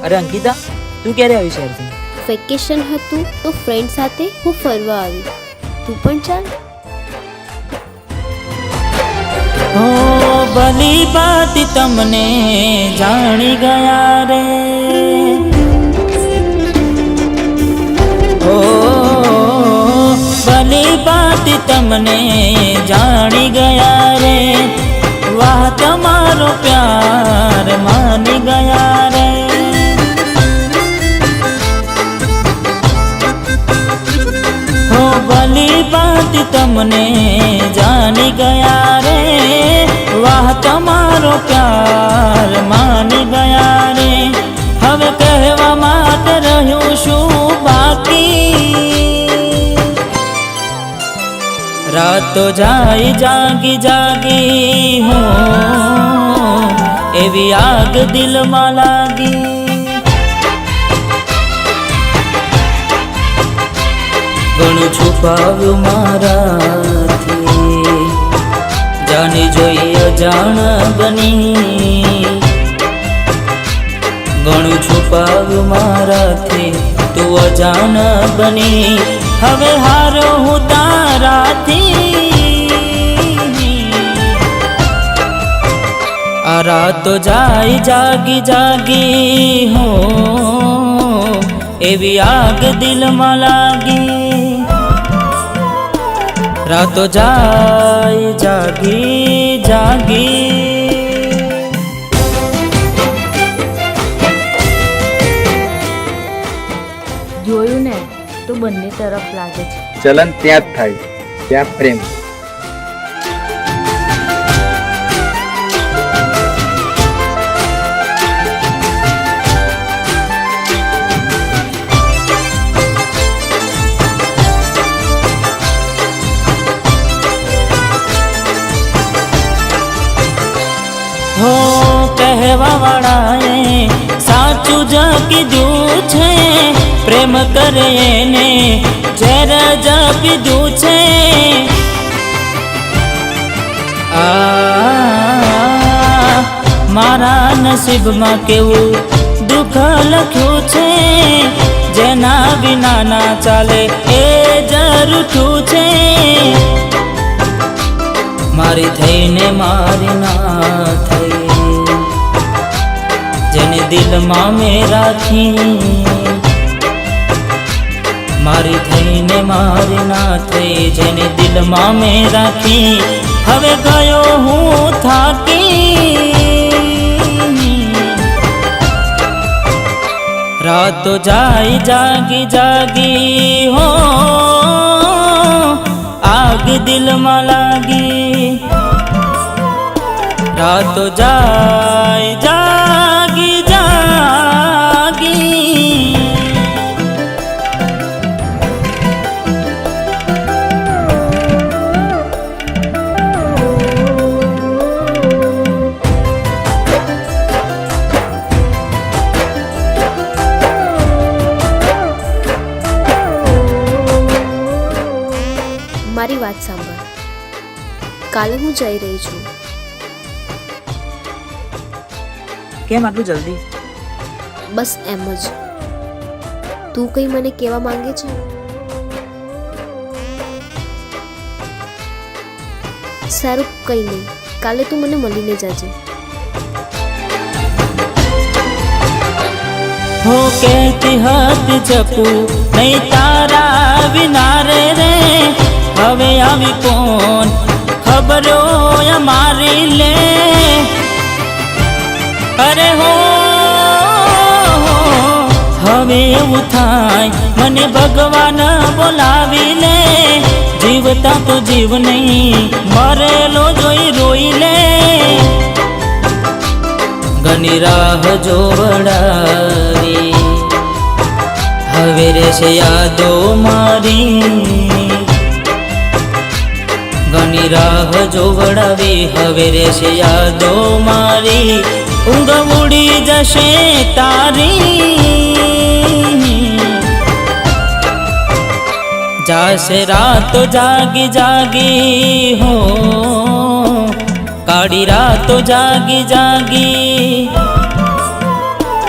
અરે અંકિતા, તું ક્યારે આવી શહેરથી? વેકેશન હતું તો ફ્રેન્ડ સાથે હું ફરવા આવી. તું પણ ચાલ. हो भली बात तमने जानी गया रे, ओ भली बात तमने जानी गया रे, वाह तुम्हारो प्यार मानी गया रे. हो भली बात तमने जानी गया रे, वाह તમારો પ્યાર માની ગયા રે. હવે કહેવા માટે રહ્યું શું બાકી, રાતો જાય જાગી જાગી હું, એવી આગ દિલમાં લાગી. ઘણું છુપાવ્યું મારાથી, જાણી જોઈ અજાણ બની. ઘણું છુપાવ્યું મારાથી, તું અજાણ બની. હવે હારો હું તારાથી, આ રાતો જાય જાગી જાગી હું, એવી આગ દિલમાં લાગી. રાતો જાય જાગી જાગી. જોયું ને, તો બંને તરફ લાગે છે. ચલન ત્યાં જ થાય, ત્યાં પ્રેમ. હો કહેવા વાળાએ સાચું જ કીધું છે, પ્રેમ કરે એને ઝેર જ પીધું છે. આ મારા નસીબમાં કેવું દુઃખ લખ્યું છે, જેના વિના ના ચાલે એ જ રૂઠું છે. મારી થઈને મારી ના થઈ, જેને દિલમાં મેં રાખી. મારી થઈને મારી ના થઈ, જેને દિલમાં મેં રાખી. હવે ગયો હું થાકી, રાતો જાય જાગી જાગી હો, આગ દિલમાં લાગી. રાતો જાય જાગી જાગી. મારી વાત સાંભળ. કાલે હું જઈ રહી છું. કેમ આટલું જલ્દી? બસ એમ જ. તું કંઈ મને કહેવા માંગે છે? સારું, કંઈ નહીં. કાલે તું મને મળીને જાજે. હો કહેતી હતી જપું નહીં તારા વિના રે રે, હવે આવી કોણ ખબરો અમારી લે. અરે હો હવે એવું થાય મને ભગવાન બોલાવી લે. જીવતા તો જીવ નહીં, મરેલો જોઈ રોઈ લે. ઘણી રાહ જોવડાવી, હવે રહેશે યાદો મારી. ઘણી રાહ જોવડાવી, હવે રહેશે યાદો મારી. ઊંઘ ઉડી જશે તારી, જાશે રાતો જાગી જાગી હો, કાળી રાતો જાગી જાગી.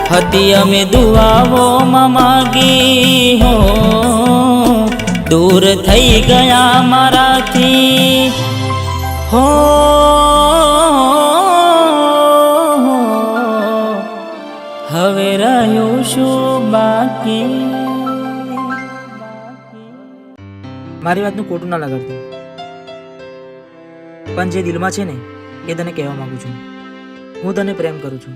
હતી અમે દુઆઓમાં માગી હો, દૂર થઈ ગયા મારાથી હો. હવે રહ્યું શું બાકી? મારી વાતનું ખોટું ના લગાડતો, પણ જે દિલમાં છે ને એ તને કહેવા માંગુ છું. હું તને પ્રેમ કરું છું.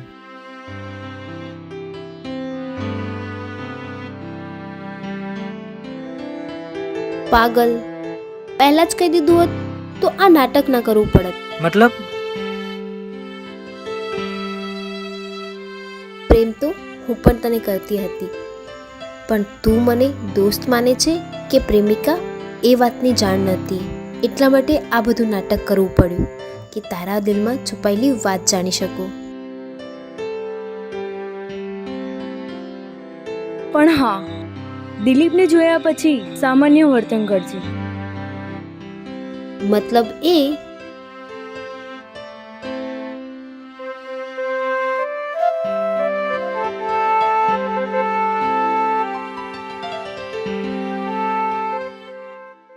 પાગલ, પહેલા જ કહી દીધું હોત તો આ નાટક ના કરવું પડત. મતલબ પ્રેમ તો હું પણ તને કરતી હતી, પણ તું મને દોસ્ત માને છે કે પ્રેમિકા એ વાતની જાણ નથી. એટલા માટે આ બધું નાટક કરવું પડ્યું કે તારા દિલમાં છુપાયેલી વાત જાણી શકું. પણ હા, દિલીપને જોયા પછી સામાન્ય વર્તન કરજે. મતલબ એ